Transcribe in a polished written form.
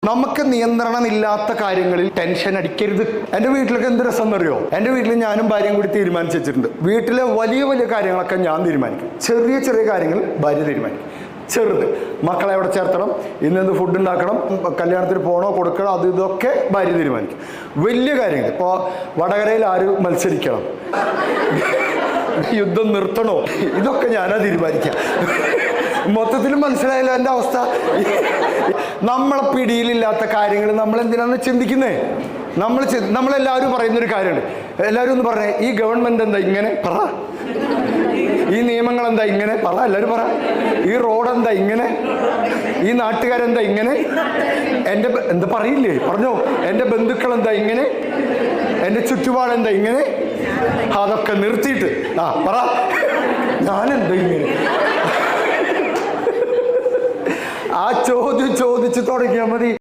നമുക്ക് നിയന്ത്രണമില്ലാത്ത കാര്യങ്ങളിൽ ടെൻഷൻ അടിക്കരുത്. എൻ്റെ വീട്ടിലൊക്കെ എന്ത് രസം എന്നറിയോ? എൻ്റെ വീട്ടിൽ ഞാനും ഭാര്യയും കൂടി തീരുമാനിച്ചു വെച്ചിട്ടുണ്ട്. വീട്ടിലെ വലിയ വലിയ കാര്യങ്ങളൊക്കെ ഞാൻ തീരുമാനിക്കും, ചെറിയ ചെറിയ കാര്യങ്ങൾ ഭാര്യ തീരുമാനിക്കും. ചെറുത് മക്കളെ എവിടെ ചേർത്തണം, ഇന്നെന്ത് ഫുഡ് ഉണ്ടാക്കണം, കല്യാണത്തിന് പോകണോ കൊടുക്കണോ, അത് ഇതൊക്കെ ഭാര്യ തീരുമാനിക്കും. വലിയ കാര്യങ്ങൾ, ഇപ്പോൾ വടകരയിൽ ആര് മത്സരിക്കണം, യുദ്ധം നിർത്തണോ, ഇതൊക്കെ ഞാനാ തീരുമാനിക്കാം. മൊത്തത്തിൽ മനസ്സിലായല്ലോ എൻ്റെ അവസ്ഥ. നമ്മളെ പിടിയിലില്ലാത്ത കാര്യങ്ങൾ നമ്മൾ എന്തിനാണ് ചിന്തിക്കുന്നേ? നമ്മളെല്ലാവരും പറയുന്നൊരു കാര്യമുണ്ട്. എല്ലാവരും ഒന്ന് പറഞ്ഞേ, ഈ ഗവൺമെന്റ് എന്താ ഇങ്ങനെ പറ, ഈ നിയമങ്ങൾ എന്താ ഇങ്ങനെ പറ, എല്ലാവരും പറ. ഈ റോഡ് എന്താ ഇങ്ങനെ, ഈ നാട്ടുകാരെന്താ ഇങ്ങനെ, എൻ്റെ എന്താ പറയില്ലേ, പറഞ്ഞോ, എൻ്റെ ബന്ധുക്കൾ എന്താ ഇങ്ങനെ, എൻ്റെ ചുറ്റുപാടെന്താ ഇങ്ങനെ. അതൊക്കെ നിർത്തിയിട്ട് പറ, ഞാനെന്താ ഇങ്ങനെ. ആ ചോദിച്ച് തുടങ്ങിയാൽ മതി.